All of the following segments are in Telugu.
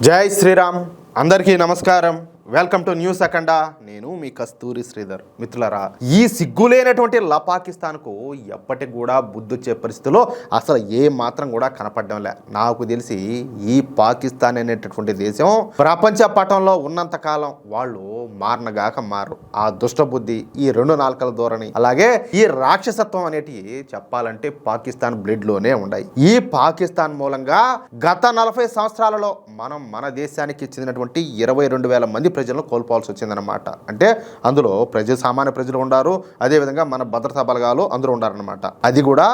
జై శ్రీరామ్. అందరికీ నమస్కారం. వెల్కమ్ టు న్యూస్ అఖండ. నేను మీ కస్తూరి శ్రీధర్. మిత్రులారా, ఈ సిగ్గులేనటువంటి పాకిస్తాన్కు ఎప్పటికి కూడా బుద్ధొచ్చే పరిస్థితిలో అసలు ఏ మాత్రం కూడా కనపడడం లే. నాకు తెలిసి ఈ పాకిస్తాన్ అనేటటువంటి దేశం ప్రపంచ పటంలో ఉన్నంత కాలం వాళ్ళు మారనగాక మారు. ఆ దుష్టబుద్ధి, ఈ రెండు నాలుకల ధోరణి, అలాగే ఈ రాక్షసత్వం అనేటివి చెప్పాలంటే పాకిస్తాన్ బ్లడ్ లోనే ఉన్నాయి. ఈ పాకిస్తాన్ మూలంగా గత 40 సంవత్సరాలలో మనం మన దేశానికి చెందినటువంటి 22,000 మంది ప్రజలను కోల్పోవాల్సి వచ్చిందనమాట. అంటే అందులో సామాన్య ప్రజలు ఉన్నారు, అదేవిధంగా మన భద్రతా బలగాలు అందరూ ఉన్నారనమాట. అది కూడా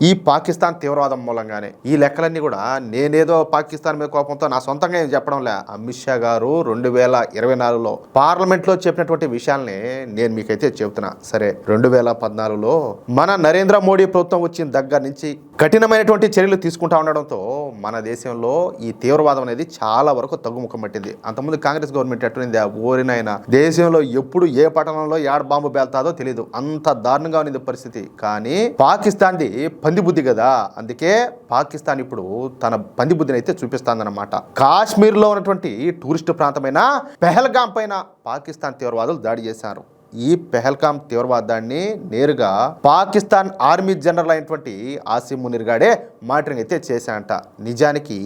ఈ పాకిస్తాన్ తీవ్రవాదం మూలంగానే. ఈ లెక్కలన్నీ కూడా నేనేదో పాకిస్తాన్ మీద కోపంతో నా సొంతంగా ఏం చెప్పడం లే. అమిత్ షా గారు 2024లో పార్లమెంట్లో చెప్పినటువంటి విషయాల్ని నేను మీకైతే చెబుతున్నా. సరే, 2014లో మన నరేంద్ర మోడీ ప్రభుత్వం వచ్చిన దగ్గర నుంచి కఠినమైనటువంటి చర్యలు తీసుకుంటా ఉండడంతో మన దేశంలో ఈ తీవ్రవాదం అనేది చాలా వరకు తగ్గుముఖం పట్టింది. అంతకుముందు కాంగ్రెస్ గవర్నమెంట్ ఎట్లుంది, ఓరినైనా దేశంలో ఎప్పుడు ఏ పట్టణంలో ఏడ బాంబు పేల్తాదో తెలియదు, అంత దారుణంగా ఉంది పరిస్థితి. కానీ పాకిస్తాన్ది పందిబుద్ధి కదా, అందుకే పాకిస్తాన్ ఇప్పుడు తన పందిబుద్ధిని అయితే చూపిస్తాందన్నమాట. కాశ్మీర్లో ఉన్నటువంటి టూరిస్టు ప్రాంతమైన పెహల్గాం పైన పాకిస్తాన్ తీవ్రవాదులు దాడి చేశారు. ఈ పెహల్గాం తీవ్రవాదాన్ని నేరుగా పాకిస్తాన్ ఆర్మీ జనరల్ అయినటువంటి ఆసిమ్ మునీర్ గాడే మానిటరింగ్ అయితే చేశాడంట. నిజానికి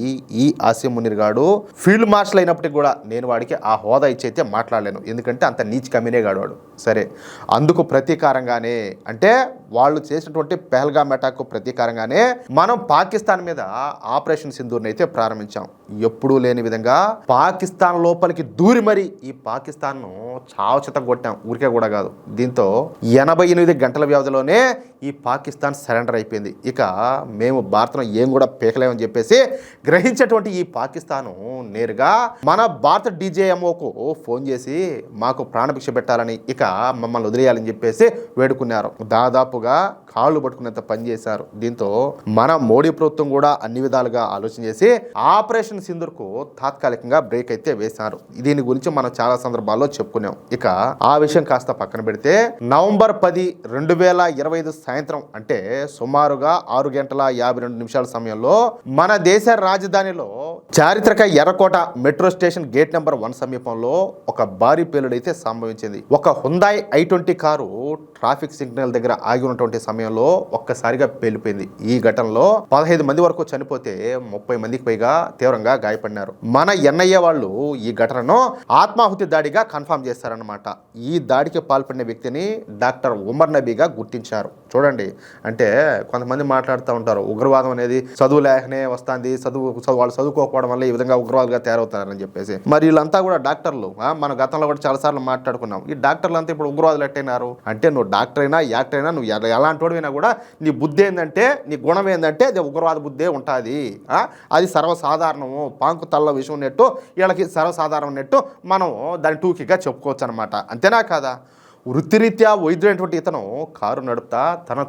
ఈ ఆసిమ్ మునీర్ గాడు ఫీల్డ్ మార్షల్ అయినప్పటికీ కూడా నేను వాడికి ఆ హోదా ఇచ్చి అయితే మాట్లాడలేను, ఎందుకంటే అంత నీచ్ కమ్యూనే గాడు వాడు. సరే, అందుకు ప్రతీకారంగానే, అంటే వాళ్ళు చేసినటువంటి పెహల్గాం అటాక్ ప్రతీకారంగానే మనం పాకిస్తాన్ మీద ఆపరేషన్ సింధూర్ని అయితే ప్రారంభించాం. ఎప్పుడూ లేని విధంగా పాకిస్తాన్ లోపలికి దూరి మరి ఈ పాకిస్తాన్ను చావచితం కొట్టాం, ఊరికే కూడా కాదు. దీంతో 88 గంటల వ్యవధిలోనే ఈ పాకిస్తాన్ సరెండర్ అయిపోయింది. ఇక మేము భారత్ను ఏం కూడా పీకలేమని చెప్పేసి గ్రహించేటువంటి ఈ పాకిస్తాను నేరుగా మన భారత డీజేఎంఓకు ఫోన్ చేసి మాకు ప్రాణభిక్ష పెట్టాలని, ఇక మమ్మల్ని వదిలేయాలని చెప్పేసి వేడుకున్నారు. దాదాపుగా కాళ్ళు పట్టుకునేంత పని చేశారు. దీంతో మన మోడీ ప్రభుత్వం కూడా అన్ని విధాలుగా ఆలోచన చేసి ఆపరేషన్ సింధూర్కు తాత్కాలికంగా బ్రేక్ అయితే వేశారు. దీని గురించి మనం చాలా సందర్భాల్లో చెప్పుకున్నాం. ఇక ఆ విషయం కాస్త పక్కన పెడితే నవంబర్ 10, 2025 సాయంత్రం, అంటే సుమారుగా 6 గంటల 52 నిమిషాల సమయంలో మన దేశ రాజధానిలో చారిత్రక ఎర్రకోట మెట్రో స్టేషన్ గేట్ నెంబర్ 1 సమీపంలో ఒక భారీ పేలుడైతే సంభవించింది. ఒక హుందాయ్ i20 కారు ట్రాఫిక్ సిగ్నల్ దగ్గర ఆగి ఉన్నటువంటి సమయంలో ఒక్కసారిగా పేలిపోయింది. ఈ ఘటనలో 15 మంది వరకు చనిపోతే 30 మందికి పైగా తీవ్రంగా గాయపడినారు. మన ఎన్ఐఏ వాళ్ళు ఈ ఘటనను ఆత్మాహుతి దాడిగా కన్ఫర్మ్ చేశారన్నమాట. ఈ దాడికి పాల్పడిన వ్యక్తిని డాక్టర్ ఉమర్ నబీగా గుర్తించారు. చూడండి, అంటే కొంతమంది మాట్లాడుతూ ఉంటారు ఉగ్రవాదం అనేది చదువు లేకనే వస్తుంది, వాళ్ళు చదువుకోకపోవడం వల్ల ఈ విధంగా ఉగ్రవాదులుగా తయారవుతారని చెప్పేసి. మరి వీళ్ళంతా కూడా డాక్టర్లు. మన గతంలో కూడా చాలాసార్లు మాట్లాడుకున్నాం, ఈ డాక్టర్లు అంతా ఇప్పుడు ఉగ్రవాదులు ఎట్టయినారు అంటే, నువ్వు డాక్టర్ అయినా యాక్టర్ అయినా నువ్వు ఎలాంటి వాడివైనా కూడా నీ బుద్ధి ఏంటంటే, నీ గుణం ఏంటంటే అది ఉగ్రవాద బుద్ధే ఉంటుంది. అది సర్వసాధారణము, పాంకు తల్ల విషయం ఉన్నట్టు వీళ్ళకి సర్వసాధారణం ఉన్నట్టు మనం దాన్ని టూకీగా చెప్పుకోవచ్చు అనమాట. అంతేనా కాదా? వృత్తిరీత్యా వైద్యుడైనటువంటి ఇతను కారు నడుపుతా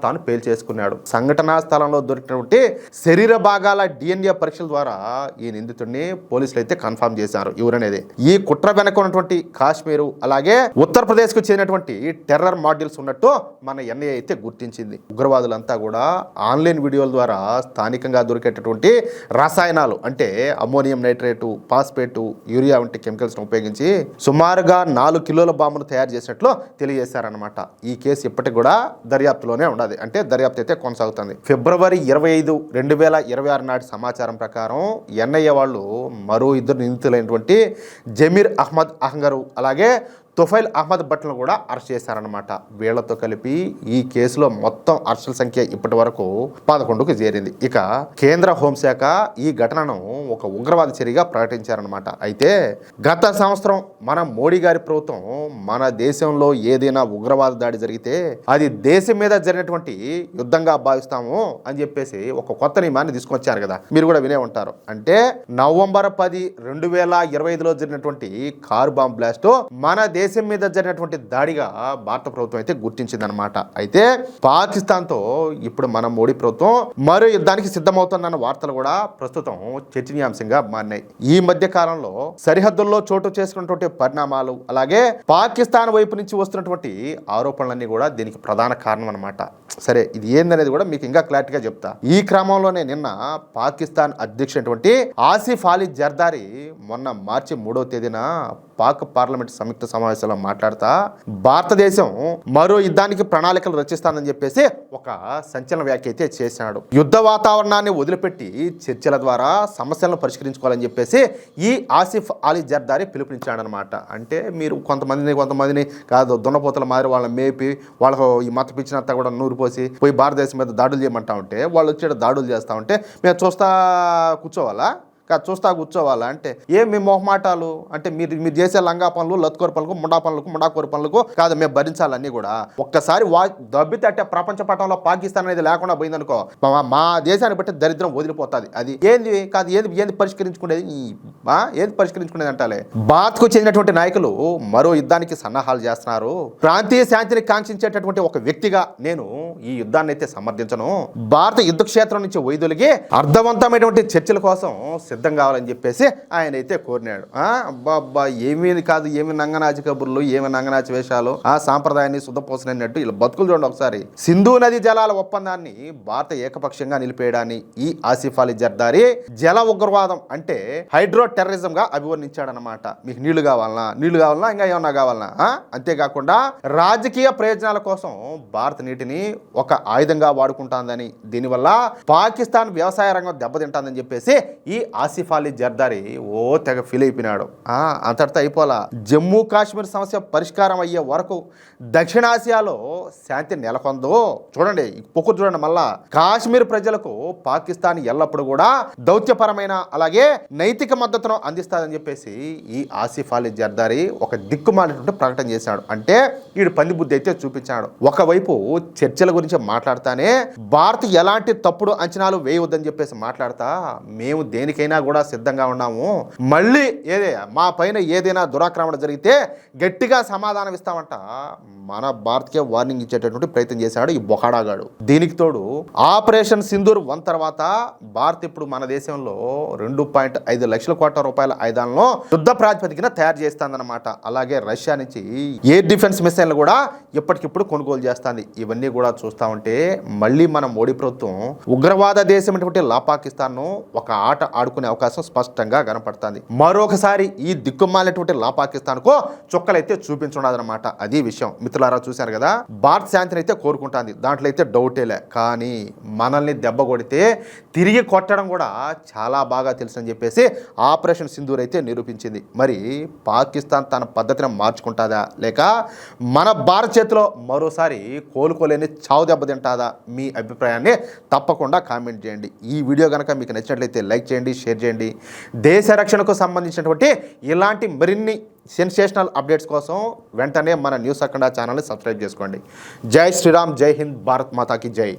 తాను పేల్చేసుకున్నాడు. సంఘటనా స్థలంలో దొరికినటువంటి శరీర భాగాల DNA పరీక్షల ద్వారా ఈ నిందితుడిని పోలీసులు అయితే కన్ఫర్మ్ చేశారు ఎవరనేది. ఈ కుట్ర వెనక ఉన్నటువంటి కాశ్మీరు అలాగే ఉత్తరప్రదేశ్కు చెందినటువంటి టెర్రర్ మాడ్యూల్స్ ఉన్నట్టు మన NIA అయితే గుర్తించింది. ఉగ్రవాదులంతా కూడా ఆన్లైన్ వీడియోల ద్వారా స్థానికంగా దొరికేటటువంటి రసాయనాలు, అంటే అమ్మోనియం నైట్రేటు, ఫాస్ఫేటు, యూరియా వంటి కెమికల్స్ను ఉపయోగించి సుమారుగా 4 కిలోల బాంబును తయారు చేసినట్లు తెలియజేశారనమాట. ఈ కేసు ఇప్పటికి కూడా దర్యాప్తులోనే ఉన్నది, అంటే దర్యాప్తు అయితే కొనసాగుతుంది. ఫిబ్రవరి 25, 2026 నాటి సమాచారం ప్రకారం NIA వాళ్ళు మరో 2 నిందితులైనటువంటి జమీర్ అహ్మద్ అహంగరు అలాగే తుఫైల్ అహ్మద్ భట్లను కూడా అరెస్ట్ చేశారనమాట. వీళ్లతో కలిపి ఈ కేసులో మొత్తం అరెస్టుల సంఖ్య ఇప్పటి వరకు 11కు చేరింది. ఇక కేంద్ర హోంశాఖ ఈ ఘటనను ఒక ఉగ్రవాద చర్యగా ప్రకటించారనమాట. అయితే గత సంవత్సరం మన మోడీ గారి ప్రభుత్వం మన దేశంలో ఏదైనా ఉగ్రవాద దాడి జరిగితే అది దేశం మీద జరిగినటువంటి యుద్ధంగా భావిస్తాము అని చెప్పేసి ఒక కొత్త నియమాన్ని తీసుకొచ్చారు కదా, మీరు కూడా వినే ఉంటారు. అంటే నవంబర్ 10, 2025లో జరిగినటువంటి కారు బాంబ్ బ్లాస్ట్ మన దేశ దేశం మీద జరిగినటువంటి దాడిగా భారత ప్రభుత్వం అయితే గుర్తించిందనమాట. అయితే పాకిస్తాన్తో ఇప్పుడు మన మోడీ ప్రభుత్వం మరో యుద్ధానికి సిద్ధమవుతుందన్న వార్తలు కూడా ప్రస్తుతం చర్చనీయాంశంగా మారినాయి. ఈ మధ్య కాలంలో సరిహద్దుల్లో చోటు చేసుకున్నటువంటి పరిణామాలు, అలాగే పాకిస్తాన్ వైపు నుంచి వస్తున్నటువంటి ఆరోపణలన్నీ కూడా దీనికి ప్రధాన కారణం అనమాట. సరే, ఇది ఏందనేది కూడా మీకు ఇంకా క్లారిటీగా చెప్తా. ఈ క్రమంలోనే నిన్న పాకిస్తాన్ అధ్యక్షుడు ఆసిఫ్ అలీ జర్దారీ మొన్న మార్చి 3వ తేదీన పాక్ పార్లమెంట్ సంయుక్త సమావేశంలో మాట్లాడుతా భారతదేశం మరో యుద్ధానికి ప్రణాళికలు రచిస్తానని చెప్పేసి ఒక సంచలన వ్యాఖ్య అయితే చేశాడు. యుద్ధ వాతావరణాన్ని వదిలిపెట్టి చర్చల ద్వారా సమస్యలను పరిష్కరించుకోవాలని చెప్పేసి ఈ ఆసిఫ్ అలీ జర్దారీ పిలుపునిచ్చాడనమాట. అంటే మీరు కొంతమందిని కాదు దున్నపోతల మాదిరి వాళ్ళని మేపి వాళ్ళకు ఈ మత పిచ్చినంతా కూడా నూరు పోసి పోయి భారతదేశం మీద దాడులు చేయమంటా ఉంటే వాళ్ళు వచ్చి దాడులు చేస్తూ ఉంటే మేము చూస్తా కూర్చోవాలా అంటే మీ మొహమాటాలు అంటే మీరు చేసే లంగా పనులు, లత్కోర పనులకు, ముండాకోర పనులకు కాదు మేము భరించాలన్నీ కూడా. ఒక్కసారి దబ్బితే అంటే ప్రపంచ పటంలో పాకిస్తాన్ అనేది లేకుండా పోయిందనుకో మా దేశాన్ని బట్టి దరిద్రం వదిలిపోతుంది. అది ఏంది పరిష్కరించుకునేది అంటాలే. భారత్కు చెందినటువంటి నాయకులు మరో యుద్ధానికి సన్నాహాలు చేస్తున్నారు. ప్రాంతీయ శాంతిని కాంక్షించేటటువంటి ఒక వ్యక్తిగా నేను ఈ యుద్ధాన్ని అయితే సమర్థించను. భారత యుద్ధ క్షేత్రం నుంచి వైదొలిగి అర్థవంతమైనటువంటి చర్చల కోసం సిద్ధం కావాలని చెప్పేసి ఆయన అయితే కోరినాడు. అబ్బా ఏమి నంగనాచి కబుర్లు, ఏమి నంగనాచి వేషాలు, ఆ సాంప్రదాయాన్ని శుద్ధపోసినట్టు ఇలా బతుకులు చూడండి. ఒకసారి సింధు నది జలాల ఒప్పందాన్ని భారత ఏకపక్షంగా నిలిపేయడాన్ని ఈ ఆసిఫ్ అలీ జర్దారీ జల ఉగ్రవాదం అంటే హైడ్రో టెర్రరిజం గా అభివర్ణించాడనమాట. మీకు నీళ్లు కావాలన్నా ఇంకా ఏమన్నా కావాలన్నా. అంతేకాకుండా రాజకీయ ప్రయోజనాల కోసం భారత నీటిని ఒక ఆయుధంగా వాడుకుంటాందని, దీనివల్ల పాకిస్తాన్ వ్యవసాయ రంగం దెబ్బతింటాందని చెప్పేసి ఈ ఆసిఫ్ అలీ జర్దారీ తెగ ఫీల్ అయిపోయినాడు. అంతటితో అయిపోలా. జమ్మూ కాశ్మీర్ సమస్య పరిష్కారం అయ్యే వరకు దక్షిణాసియాలో శాంతి నెలకొందో చూడండి. చూడండి మళ్ళా కాశ్మీర్ ప్రజలకు పాకిస్తాన్ ఎల్లప్పుడూ కూడా దౌత్యపరమైన అలాగే నైతిక మద్దతును అందిస్తాదని చెప్పేసి ఈ ఆసిఫ్ అలీ జర్దారీ ఒక దిక్కుమాలినటువంటి ప్రకటన చేశాడు. అంటే వీడు పంది బుద్ధి అయితే చూపించాడు. ఒకవైపు చర్చల గురించి మాట్లాడతానే భారత్ ఎలాంటి తప్పుడు అంచనాలు వేయవద్దని చెప్పేసి మాట్లాడతా మేము దేనికైనా కూడా సిద్ధంగా ఉన్నాము, మళ్ళీ మా పైన ఏదైనా దురాక్రమణ జరిగితే గట్టిగా సమాధానం ఇస్తామంట మన భారత్కే వార్నింగ్ ఇచ్చేటటువంటి ప్రయత్నం చేశాడు ఈ బొకాడాగాడు. దీనికి తోడు ఆపరేషన్ సింధూర్ 1 తర్వాత భారత్ ఇప్పుడు మన దేశంలో 2.5 లక్షల కోట్ల రూపాయల ఆయుధాలను యుద్ధ ప్రాతిపదికన తయారు చేస్తుందన్నమాట. అలాగే రష్యా నుంచి ఎయిర్ డిఫెన్స్ మిసైల్ కూడా ఇప్పటికిప్పుడు కొనుగోలు చేస్తుంది. ఇవన్నీ కూడా చూస్తా ఉంటే మళ్ళీ మన మోడీ ప్రభుత్వం ఉగ్రవాద దేశం పాకిస్తాన్ ను ఒక ఆట ఆడుకునే అవకాశం స్పష్టంగా కనపడుతుంది. మరొకసారి ఈ దిక్కుమాలినటువంటి పాకిస్తాన్ కు చుక్కలైతే చూపించున్నదన్నమాట. అది విషయం. మిత్రులారా చూశారు కదా, భారత్ శాంతిని అయితే కోరుకుంటుంది, దాంట్లో అయితే డౌటేలే. కానీ మనల్ని దెబ్బ కొడితే తిరిగి కొట్టడం కూడా చాలా బాగా తెలుసని చెప్పేసి ఆపరేషన్ సింధూర్ అయితే నిరూపించింది. మరి పాకిస్తాన్ తన పద్ధతిని మార్చుకుంటుందా, లేక మన భారత్ చేతిలో మరోసారి కోలుకోలేని చావు దెబ్బ తింటాదా? మీ అభిప్రాయాన్ని తప్పకుండా కామెంట్ చేయండి. ఈ వీడియో కనుక మీకు నచ్చినట్లయితే లైక్ చేయండి, షేర్ చేయండి. దేశ రక్షణకు సంబంధించినటువంటి ఇలాంటి మరిన్ని సెన్సేషనల్ అప్డేట్స్ కోసం వెంటనే మన న్యూస్ అఖండ ఛానల్ని సబ్స్క్రైబ్ చేసుకోండి. జై శ్రీరామ్, జై హింద్, భారత్ మాతాకి జై.